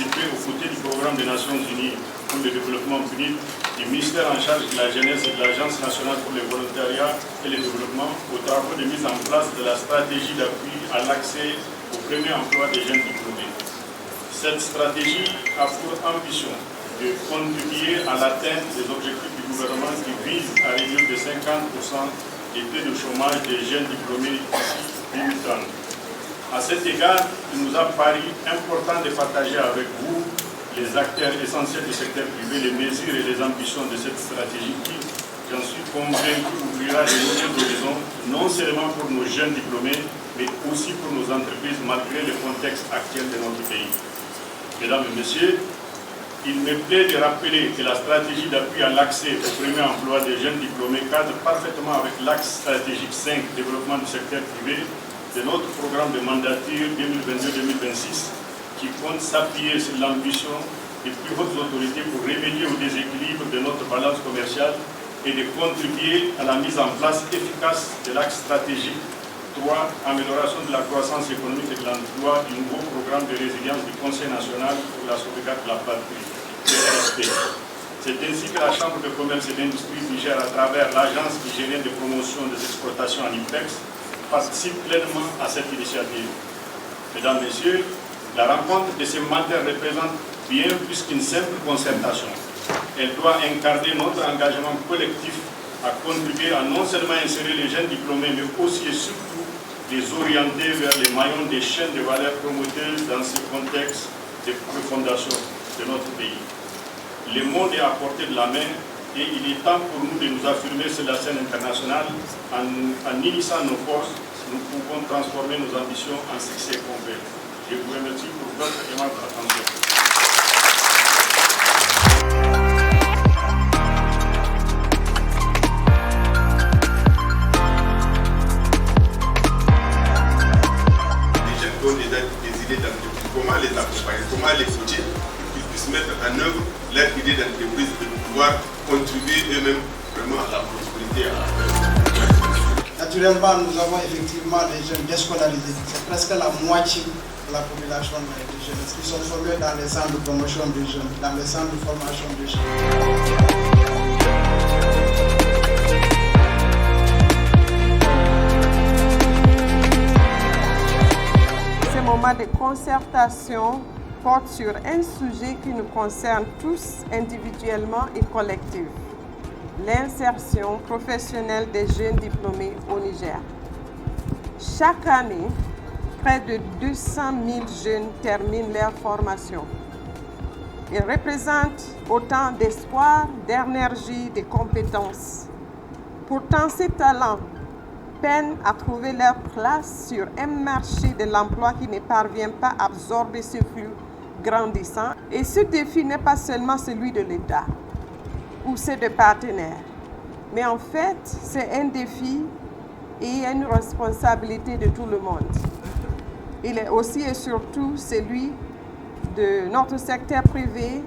participé aux côtés du programme des Nations Unies pour le développement PNUD, du ministère en charge de la jeunesse et de l'Agence nationale pour le volontariat et le développement aux travaux de mise en place de la stratégie d'appui à l'accès au premier emploi des jeunes diplômés. Cette stratégie a pour ambition de contribuer à l'atteinte des objectifs du gouvernement qui vise à réduire de 50% les taux de chômage des jeunes diplômés d'ici 2030. À cet égard, il nous a paru important de partager avec vous, les acteurs essentiels du secteur privé, les mesures et les ambitions de cette stratégie qui, j'en suis convaincu, ouvrira de nouveaux horizons, non seulement pour nos jeunes diplômés, mais aussi pour nos entreprises, malgré le contexte actuel de notre pays. Mesdames et messieurs, il me plaît de rappeler que la stratégie d'appui à l'accès au premier emploi des jeunes diplômés cadre parfaitement avec l'axe stratégique 5, développement du secteur privé, de notre programme de mandature 2022-2026, qui compte s'appuyer sur l'ambition des plus hautes autorités pour remédier au déséquilibre de notre balance commerciale et de contribuer à la mise en place efficace de l'axe stratégique 3, amélioration de la croissance économique et de l'emploi du nouveau programme de résilience du Conseil national pour la sauvegarde de la patrie, CRSP. C'est ainsi que la Chambre de commerce et d'industrie du Niger, à travers l'Agence nigérienne de promotion des exportations en IPEX, participe pleinement à cette initiative. Mesdames, Messieurs, la rencontre de ces mandats représente bien plus qu'une simple concertation. Elle doit incarner notre engagement collectif à contribuer à non seulement insérer les jeunes diplômés, mais aussi et surtout les orienter vers les maillons des chaînes de valeur promoteuses dans ce contexte de refondation de notre pays. Le monde est à portée de la main et il est temps pour nous de nous affirmer sur la scène internationale. En unissant nos forces, nous pouvons transformer nos ambitions en succès concret. Je vous remercie pour votre aimable attention. Les jeunes qui ont des idées d'entreprise, comment les accompagner, comment les coacher pour qu'ils puissent mettre en œuvre leur idée d'entreprise et de pouvoir contribuer eux-mêmes vraiment à la prospérité. Naturellement, nous avons effectivement des jeunes déscolarisés. C'est presque la moitié de la population des jeunes qui sont formés dans les centres de promotion des jeunes, dans les centres de formation des jeunes. Ce moment de concertation porte sur un sujet qui nous concerne tous individuellement et collectivement. L'insertion professionnelle des jeunes diplômés au Niger. Chaque année, près de 200 000 jeunes terminent leur formation. Ils représentent autant d'espoir, d'énergie, de compétences. Pourtant, ces talents peinent à trouver leur place sur un marché de l'emploi qui ne parvient pas à absorber ce flux grandissant. Et ce défi n'est pas seulement celui de l'État ou c'est de partenaires. Mais en fait, c'est un défi et une responsabilité de tout le monde. Il est aussi et surtout celui de notre secteur privé,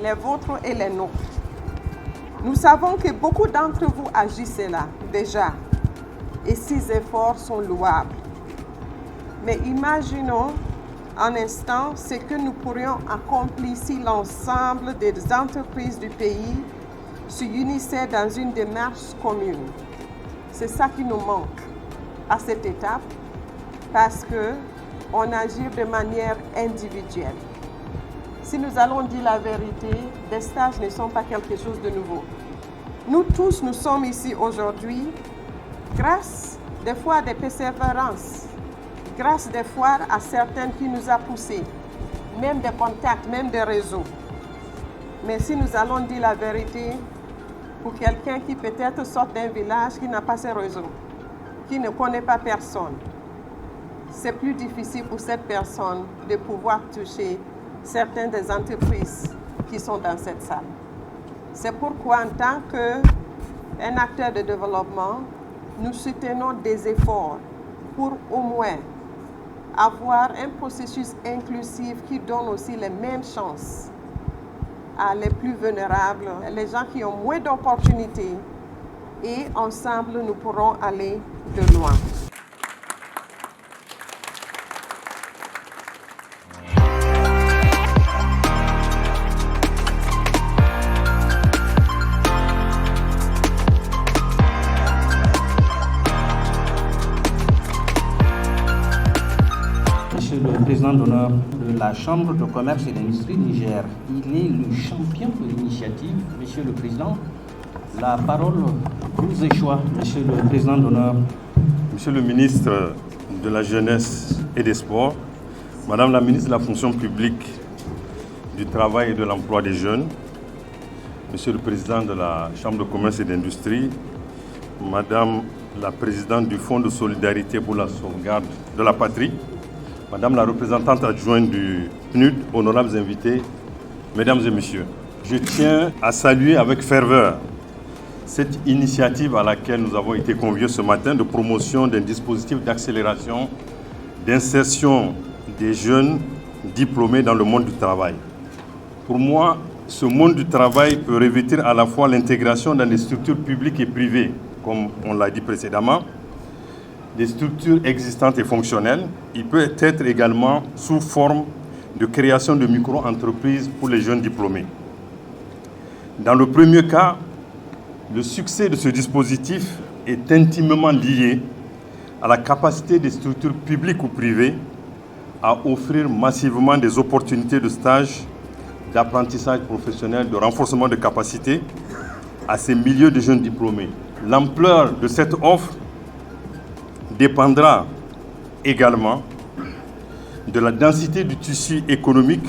les vôtres et les nôtres. Nous savons que beaucoup d'entre vous agissent là, déjà, et ces efforts sont louables. Mais imaginons un instant ce que nous pourrions accomplir si l'ensemble des entreprises du pays s'unissaient dans une démarche commune. C'est ça qui nous manque à cette étape parce qu'on agit de manière individuelle. Si nous allons dire la vérité, les stages ne sont pas quelque chose de nouveau. Nous tous, nous sommes ici aujourd'hui grâce des fois à des persévérances, grâce des fois à certaines qui nous a poussés, même des contacts, même des réseaux. Mais si nous allons dire la vérité, pour quelqu'un qui peut-être sort d'un village qui n'a pas ses réseaux, qui ne connaît pas personne, c'est plus difficile pour cette personne de pouvoir toucher certaines des entreprises qui sont dans cette salle. C'est pourquoi, en tant qu'un acteur de développement, nous soutenons des efforts pour au moins avoir un processus inclusif qui donne aussi les mêmes chances à les plus vulnérables, les gens qui ont moins d'opportunités, et ensemble, nous pourrons aller de loin. d'honneur de la Chambre de commerce et d'industrie Niger. Il est le champion de l'initiative. Monsieur le Président, la parole vous est choix, Monsieur le Président d'honneur. Monsieur le ministre de la Jeunesse et des Sports, Madame la ministre de la Fonction publique, du Travail et de l'Emploi des Jeunes, Monsieur le Président de la Chambre de commerce et d'industrie, Madame la Présidente du Fonds de solidarité pour la sauvegarde de la patrie, Madame la représentante adjointe du PNUD, honorables invités, Mesdames et Messieurs, je tiens à saluer avec ferveur cette initiative à laquelle nous avons été conviés ce matin de promotion d'un dispositif d'accélération, d'insertion des jeunes diplômés dans le monde du travail. Pour moi, ce monde du travail peut revêtir à la fois l'intégration dans des structures publiques et privées, comme on l'a dit précédemment, des structures existantes et fonctionnelles. Il peut être également sous forme de création de micro-entreprises pour les jeunes diplômés. Dans le premier cas, le succès de ce dispositif est intimement lié à la capacité des structures publiques ou privées à offrir massivement des opportunités de stage, d'apprentissage professionnel, de renforcement de capacités à ces milliers de jeunes diplômés. L'ampleur de cette offre dépendra également de la densité du tissu économique,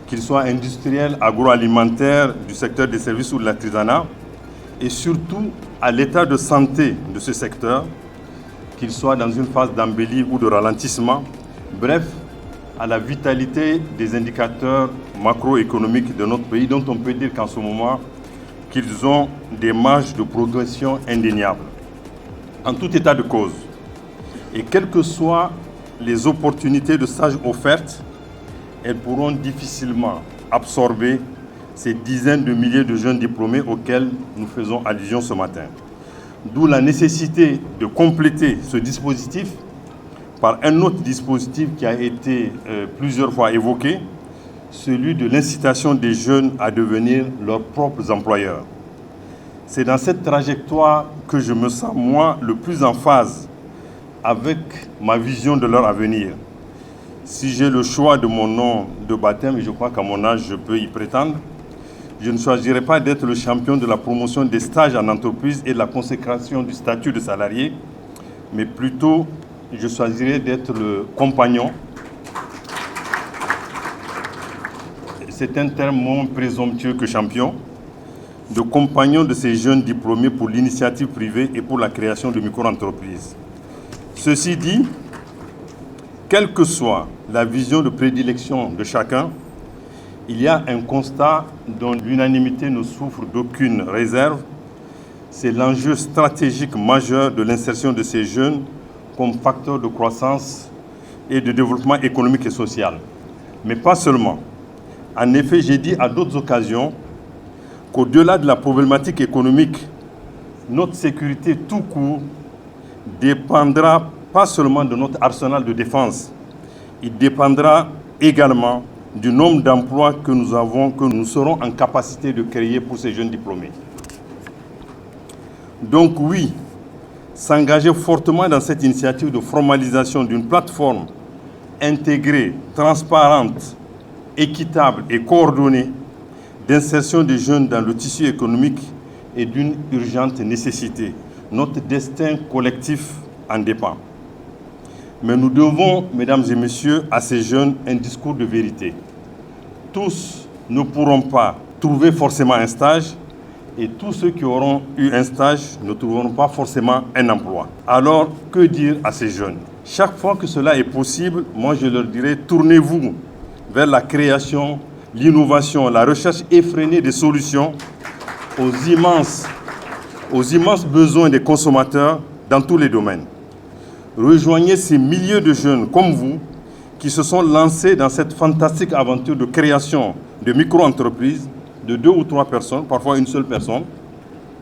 qu'il soit industriel, agroalimentaire, du secteur des services ou de l'artisanat, et surtout à l'état de santé de ce secteur, qu'il soit dans une phase d'embellie ou de ralentissement, bref, à la vitalité des indicateurs macroéconomiques de notre pays, dont on peut dire qu'en ce moment, qu'ils ont des marges de progression indéniables. En tout état de cause, et quelles que soient les opportunités de stage offertes, elles pourront difficilement absorber ces dizaines de milliers de jeunes diplômés auxquels nous faisons allusion ce matin. D'où la nécessité de compléter ce dispositif par un autre dispositif qui a été plusieurs fois évoqué, celui de l'incitation des jeunes à devenir leurs propres employeurs. C'est dans cette trajectoire que je me sens, moi, le plus en phase avec ma vision de leur avenir. Si j'ai le choix de mon nom de baptême, et je crois qu'à mon âge, je peux y prétendre, je ne choisirai pas d'être le champion de la promotion des stages en entreprise et de la consécration du statut de salarié, mais plutôt, je choisirai d'être le compagnon. C'est un terme moins présomptueux que champion, de compagnon de ces jeunes diplômés pour l'initiative privée et pour la création de micro-entreprises. Ceci dit, quelle que soit la vision de prédilection de chacun, il y a un constat dont l'unanimité ne souffre d'aucune réserve, c'est l'enjeu stratégique majeur de l'insertion de ces jeunes comme facteur de croissance et de développement économique et social. Mais pas seulement. En effet, j'ai dit à d'autres occasions qu'au-delà de la problématique économique, notre sécurité tout court dépendra pas seulement de notre arsenal de défense, il dépendra également du nombre d'emplois que nous serons en capacité de créer pour ces jeunes diplômés. Donc oui, s'engager fortement dans cette initiative de formalisation d'une plateforme intégrée, transparente, équitable et coordonnée d'insertion des jeunes dans le tissu économique est d'une urgente nécessité. Notre destin collectif en dépend. Mais nous devons, mesdames et messieurs, à ces jeunes un discours de vérité. Tous ne pourront pas trouver forcément un stage et tous ceux qui auront eu un stage ne trouveront pas forcément un emploi. Alors, que dire à ces jeunes? Chaque fois que cela est possible, moi je leur dirais, tournez-vous vers la création, l'innovation, la recherche effrénée des solutions aux immenses besoins des consommateurs dans tous les domaines. Rejoignez ces milliers de jeunes comme vous qui se sont lancés dans cette fantastique aventure de création de micro-entreprises de 2 ou 3 personnes, parfois une seule personne.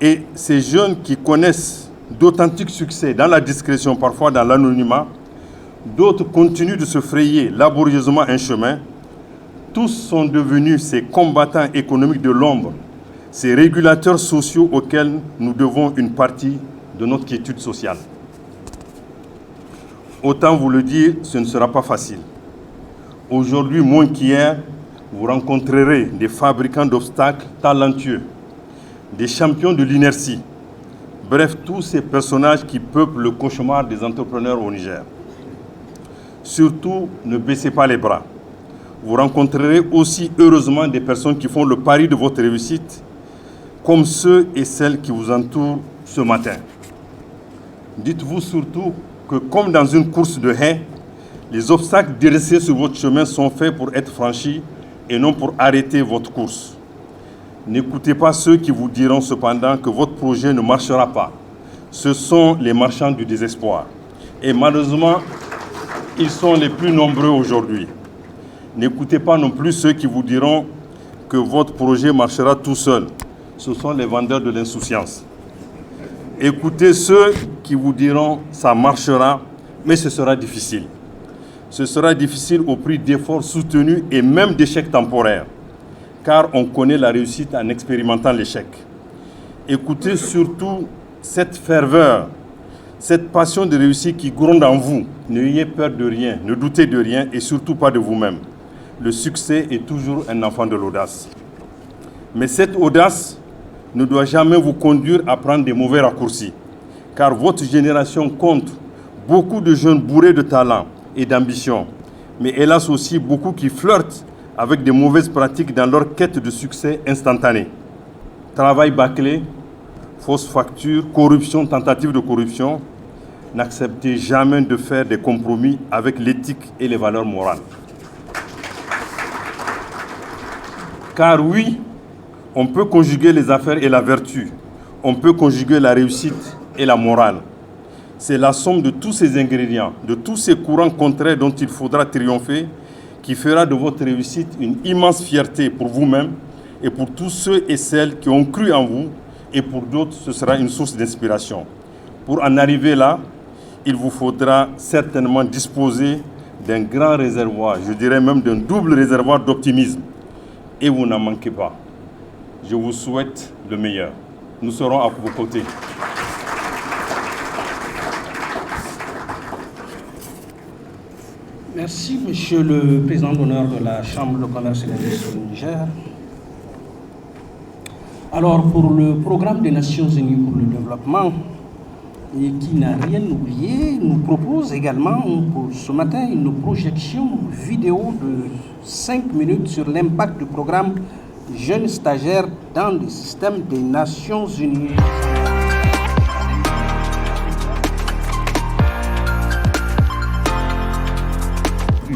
Et ces jeunes qui connaissent d'authentiques succès dans la discrétion, parfois dans l'anonymat, d'autres continuent de se frayer laborieusement un chemin. Tous sont devenus ces combattants économiques de l'ombre, ces régulateurs sociaux auxquels nous devons une partie de notre quiétude sociale. Autant vous le dire, ce ne sera pas facile. Aujourd'hui, moins qu'hier, vous rencontrerez des fabricants d'obstacles talentueux, des champions de l'inertie, bref, tous ces personnages qui peuplent le cauchemar des entrepreneurs au Niger. Surtout, ne baissez pas les bras. Vous rencontrerez aussi heureusement des personnes qui font le pari de votre réussite, comme ceux et celles qui vous entourent ce matin. Dites-vous surtout que comme dans une course de haies, les obstacles dressés sur votre chemin sont faits pour être franchis et non pour arrêter votre course. N'écoutez pas ceux qui vous diront cependant que votre projet ne marchera pas. Ce sont les marchands du désespoir. Et malheureusement, ils sont les plus nombreux aujourd'hui. N'écoutez pas non plus ceux qui vous diront que votre projet marchera tout seul. Ce sont les vendeurs de l'insouciance. Écoutez ceux qui vous diront « ça marchera », mais ce sera difficile. Ce sera difficile au prix d'efforts soutenus et même d'échecs temporaires, car on connaît la réussite en expérimentant l'échec. Écoutez surtout cette ferveur, cette passion de réussir qui gronde en vous. N'ayez peur de rien, ne doutez de rien et surtout pas de vous-même. Le succès est toujours un enfant de l'audace. Mais cette audace ne doit jamais vous conduire à prendre des mauvais raccourcis, car votre génération compte beaucoup de jeunes bourrés de talent et d'ambition, mais hélas aussi beaucoup qui flirtent avec des mauvaises pratiques dans leur quête de succès instantané. Travail bâclé, fausses factures, corruption, tentative de corruption. N'acceptez jamais de faire des compromis avec l'éthique et les valeurs morales. Car oui, on peut conjuguer les affaires et la vertu. On peut conjuguer la réussite et la morale. C'est la somme de tous ces ingrédients, de tous ces courants contraires dont il faudra triompher, qui fera de votre réussite une immense fierté pour vous-même et pour tous ceux et celles qui ont cru en vous, et pour d'autres, ce sera une source d'inspiration. Pour en arriver là, il vous faudra certainement disposer d'un grand réservoir, je dirais même d'un double réservoir d'optimisme. Et vous n'en manquez pas. Je vous souhaite le meilleur. Nous serons à vos côtés. Merci, Monsieur le Président d'honneur de la Chambre de commerce et d'industrie du Niger. Alors, pour le programme des Nations Unies pour le développement, et qui n'a rien oublié, nous propose également pour ce matin une projection vidéo de 5 minutes sur l'impact du programme Jeunes stagiaires dans le système des Nations Unies.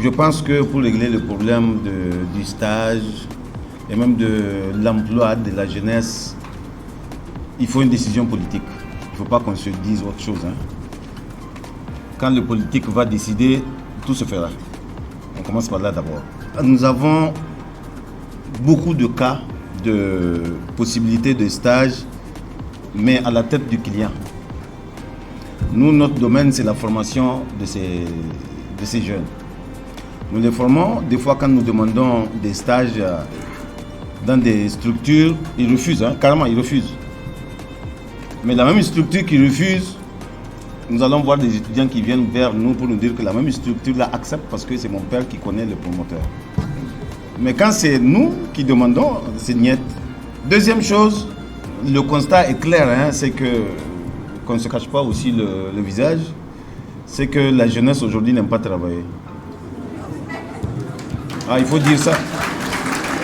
Je pense que pour régler le problème du stage et même de l'emploi de la jeunesse, il faut une décision politique. Il ne faut pas qu'on se dise autre chose. Quand le politique va décider, tout se fera. On commence par là d'abord. Nous avons beaucoup de cas de possibilités de stage, mais à la tête du client. Nous, notre domaine, c'est la formation de ces jeunes. Nous les formons. Des fois, quand nous demandons des stages dans des structures, ils refusent, carrément, ils refusent. Mais la même structure qui refuse, nous allons voir des étudiants qui viennent vers nous pour nous dire que la même structure l'accepte parce que c'est mon père qui connaît le promoteur. Mais quand c'est nous qui demandons, c'est niet. Deuxième chose, le constat est clair, c'est que, qu'on ne se cache pas aussi le visage, c'est que la jeunesse aujourd'hui n'aime pas travailler. Il faut dire ça.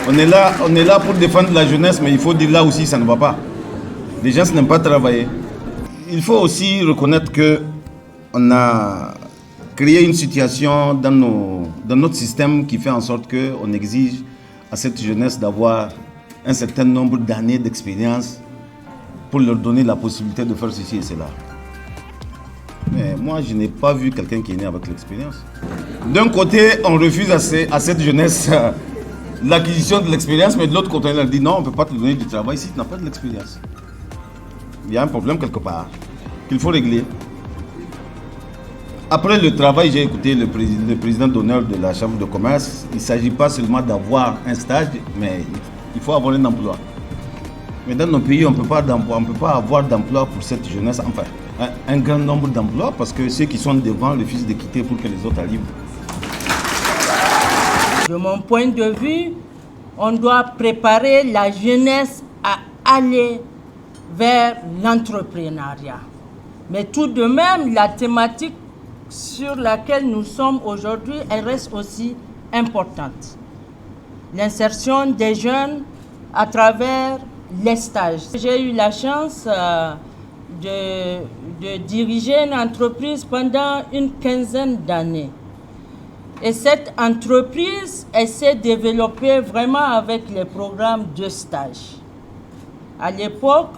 On est là pour défendre la jeunesse, mais il faut dire là aussi ça ne va pas. Les gens n'aiment pas travailler. Il faut aussi reconnaître qu'on a créé une situation dans notre système qui fait en sorte qu'on exige à cette jeunesse d'avoir un certain nombre d'années d'expérience pour leur donner la possibilité de faire ceci et cela. Mais moi, je n'ai pas vu quelqu'un qui est né avec l'expérience. D'un côté, on refuse à cette jeunesse l'acquisition de l'expérience, mais de l'autre côté, on leur dit non, on ne peut pas te donner du travail si tu n'as pas de l'expérience. Il y a un problème quelque part qu'il faut régler. Après le travail, j'ai écouté le président d'honneur de la Chambre de commerce. Il ne s'agit pas seulement d'avoir un stage, mais il faut avoir un emploi. Mais dans nos pays, on ne peut pas avoir d'emploi pour cette jeunesse. Enfin, un grand nombre d'emplois parce que ceux qui sont devant refusent de quitter pour que les autres arrivent. De mon point de vue, on doit préparer la jeunesse à aller vers l'entrepreneuriat. Mais tout de même, la thématique sur laquelle nous sommes aujourd'hui, elle reste aussi importante. L'insertion des jeunes à travers les stages. J'ai eu la chance de diriger une entreprise pendant une quinzaine d'années. Et cette entreprise, elle s'est développée vraiment avec les programmes de stage. À l'époque,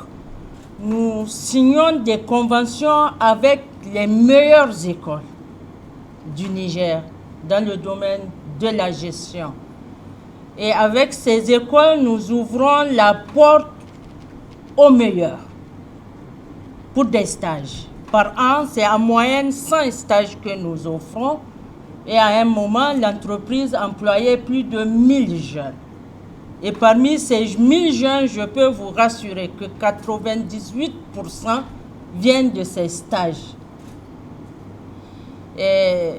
nous signions des conventions avec les meilleures écoles du Niger dans le domaine de la gestion. Et avec ces écoles, nous ouvrons la porte aux meilleurs pour des stages. Par an, c'est en moyenne 100 stages que nous offrons. Et à un moment, l'entreprise employait plus de 1000 jeunes. Et parmi ces 1000 jeunes, je peux vous rassurer que 98% viennent de ces stages. Et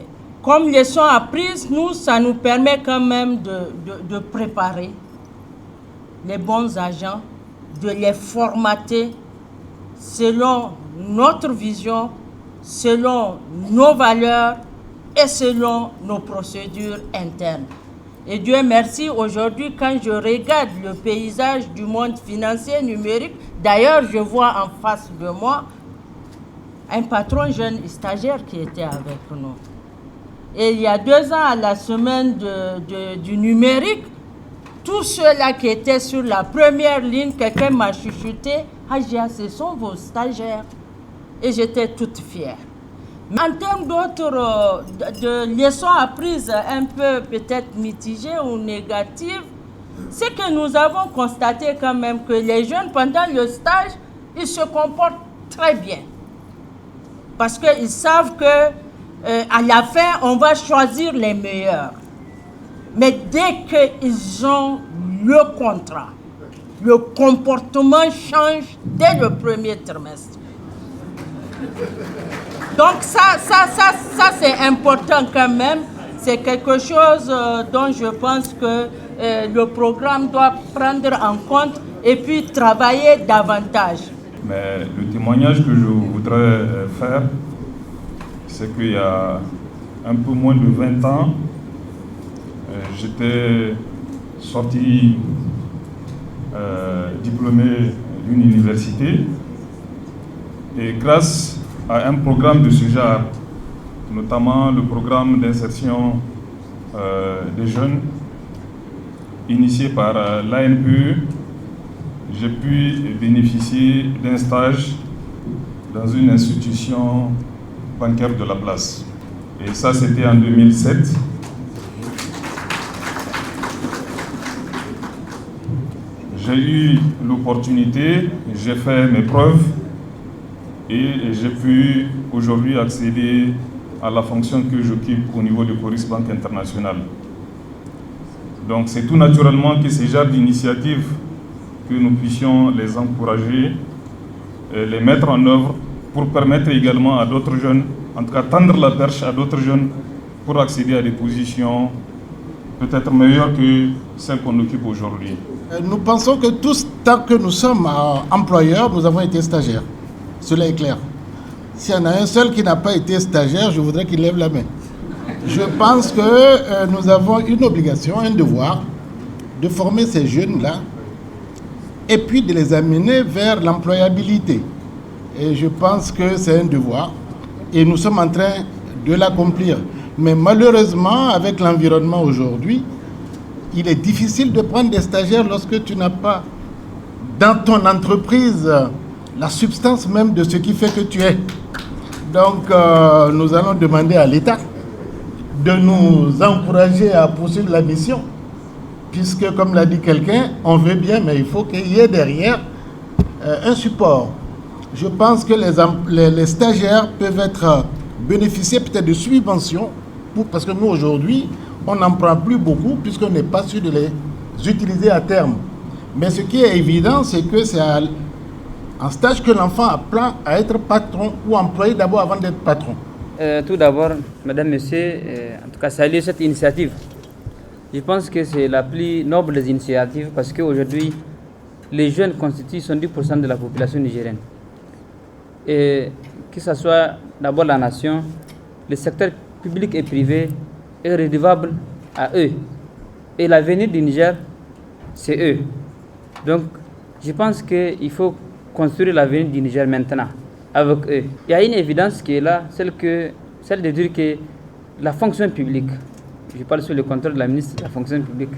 comme leçon apprise, ça nous permet quand même de préparer les bons agents, de les formater selon notre vision, selon nos valeurs et selon nos procédures internes. Et Dieu merci, aujourd'hui, quand je regarde le paysage du monde financier numérique, d'ailleurs, je vois en face de moi un patron jeune stagiaire qui était avec nous. Et il y a 2 ans, à la semaine du numérique, tous ceux-là qui étaient sur la première ligne, quelqu'un m'a chuchoté, « Hadja, ce sont vos stagiaires. » Et j'étais toute fière. Mais en termes d'autres de leçons apprises un peu peut-être mitigées ou négatives, c'est que nous avons constaté quand même que les jeunes, pendant le stage, ils se comportent très bien. Parce qu'ils savent que à la fin, on va choisir les meilleurs. Mais dès qu'ils ont le contrat, le comportement change dès le premier trimestre. Donc ça c'est important quand même. C'est quelque chose dont je pense que le programme doit prendre en compte et puis travailler davantage. Mais le témoignage que je voudrais faire, c'est qu'il y a un peu moins de 20 ans, j'étais sorti diplômé d'une université et grâce à un programme de ce genre, notamment le programme d'insertion des jeunes initié par l'ANPE, j'ai pu bénéficier d'un stage dans une institution bancaire de la place. Et ça, c'était en 2007. J'ai eu l'opportunité, j'ai fait mes preuves et j'ai pu aujourd'hui accéder à la fonction que j'occupe au niveau de Coris Banque Internationale. Donc c'est tout naturellement que ces genres d'initiatives, que nous puissions les encourager, les mettre en œuvre pour permettre également à d'autres jeunes, en tout cas tendre la perche à d'autres jeunes pour accéder à des positions peut-être meilleures que celles qu'on occupe aujourd'hui. Nous pensons que tous, tant que nous sommes employeurs, nous avons été stagiaires. Cela est clair. S'il y en a un seul qui n'a pas été stagiaire, je voudrais qu'il lève la main. Je pense que nous avons une obligation, un devoir de former ces jeunes-là et puis de les amener vers l'employabilité. Et je pense que c'est un devoir et nous sommes en train de l'accomplir. Mais malheureusement, avec l'environnement aujourd'hui, il est difficile de prendre des stagiaires lorsque tu n'as pas dans ton entreprise la substance même de ce qui fait que tu es. Donc, nous allons demander à l'État de nous encourager à poursuivre la mission, puisque, comme l'a dit quelqu'un, on veut bien, mais il faut qu'il y ait derrière un support. Je pense que les stagiaires peuvent bénéficier peut-être de subventions, parce que nous, aujourd'hui, on n'en prend plus beaucoup, puisqu'on n'est pas sûr de les utiliser à terme. Mais ce qui est évident, c'est que c'est en stage que l'enfant apprend à être patron ou employé d'abord avant d'être patron. Tout d'abord, Madame, Monsieur, en tout cas, saluer cette initiative Je pense que c'est la plus noble des initiatives parce qu'aujourd'hui, les jeunes constituent 70% de la population nigérienne. Et que ce soit d'abord la nation, le secteur public et privé est redevable à eux. Et l'avenir du Niger, c'est eux. Donc, je pense qu'il faut construire l'avenir du Niger maintenant, avec eux. Il y a une évidence qui est là, celle de dire que la fonction publique, je parle sous le contrôle de la ministre de la fonction publique,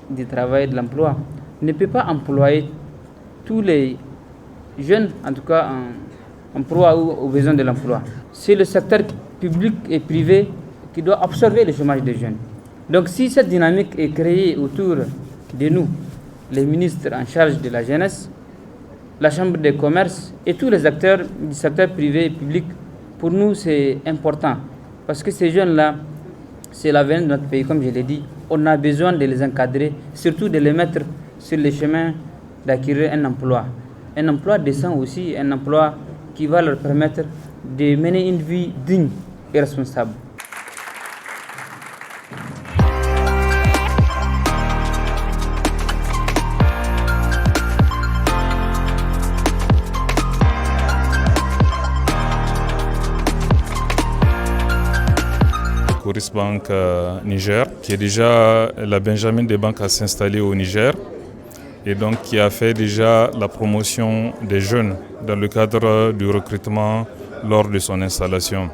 du travail et de l'emploi, ne peut pas employer tous les jeunes, en tout cas en emploi ou aux besoins de l'emploi. C'est le secteur public et privé qui doit absorber le chômage des jeunes. Donc si cette dynamique est créée autour de nous, les ministres en charge de la jeunesse, la Chambre de commerce et tous les acteurs du secteur privé et public, pour nous c'est important. Parce que ces jeunes-là, c'est l'avenir de notre pays, comme je l'ai dit. On a besoin de les encadrer, surtout de les mettre sur le chemin d'acquérir un emploi. Un emploi décent aussi, un emploi qui va leur permettre de mener une vie digne et responsable. Coris Bank Niger, qui est déjà la Benjamin des banques à s'installer au Niger et donc qui a fait déjà la promotion des jeunes dans le cadre du recrutement lors de son installation.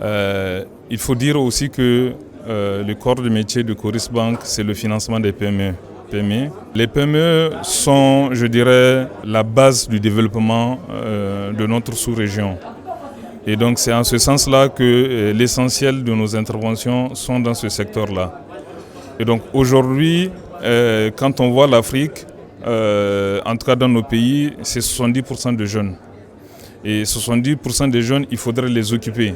Il faut dire aussi que le corps de métier de Coris Bank, c'est le financement des PME. Les PME sont, je dirais, la base du développement de notre sous-région. Et donc c'est en ce sens-là que l'essentiel de nos interventions sont dans ce secteur-là. Et donc aujourd'hui, quand on voit l'Afrique, en tout cas dans nos pays, c'est 70% de jeunes. Et 70% des jeunes, il faudrait les occuper.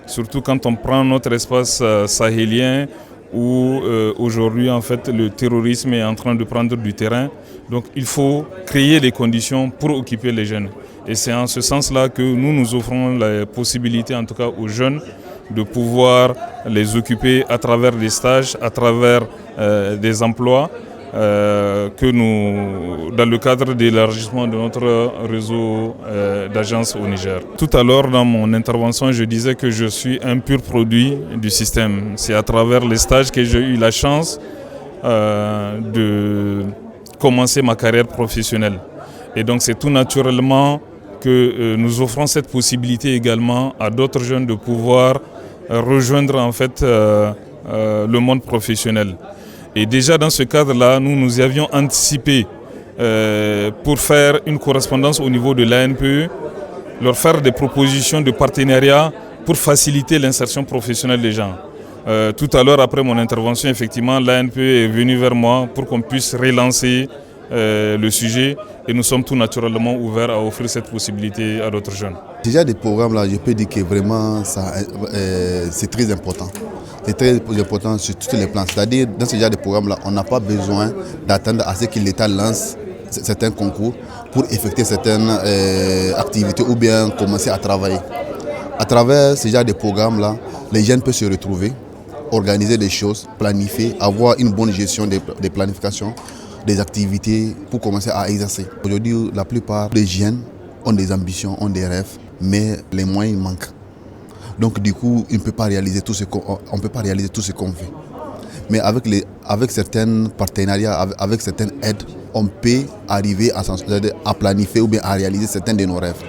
Surtout quand on prend notre espace sahélien où aujourd'hui en fait le terrorisme est en train de prendre du terrain. Donc il faut créer les conditions pour occuper les jeunes. Et c'est en ce sens-là que nous offrons la possibilité, en tout cas aux jeunes, de pouvoir les occuper à travers des stages, à travers des emplois, que nous, dans le cadre de l'élargissement de notre réseau d'agences au Niger. Tout à l'heure, dans mon intervention, je disais que je suis un pur produit du système. C'est à travers les stages que j'ai eu la chance de commencer ma carrière professionnelle. Et donc c'est tout naturellement que nous offrons cette possibilité également à d'autres jeunes de pouvoir rejoindre en fait le monde professionnel. Et déjà dans ce cadre-là, nous y avions anticipé pour faire une correspondance au niveau de l'ANPE, leur faire des propositions de partenariat pour faciliter l'insertion professionnelle des gens. Tout à l'heure, après mon intervention, effectivement, l'ANPE est venue vers moi pour qu'on puisse relancer le sujet et nous sommes tout naturellement ouverts à offrir cette possibilité à d'autres jeunes. Déjà des programmes là, je peux dire que vraiment c'est très important. C'est très important sur tous les plans. C'est-à-dire dans ce genre de programme là, on n'a pas besoin d'attendre à ce que l'État lance certains concours pour effectuer certaines activités ou bien commencer à travailler. À travers ce genre de programme là, les jeunes peuvent se retrouver, organiser des choses, planifier, avoir une bonne gestion des planifications, des activités pour commencer à exercer. Aujourd'hui, la plupart des jeunes ont des ambitions, ont des rêves, mais les moyens manquent. Donc du coup, on ne peut pas réaliser tout ce qu'on fait. Mais avec certains partenariats, avec certaines aides, on peut arriver à planifier ou bien à réaliser certains de nos rêves.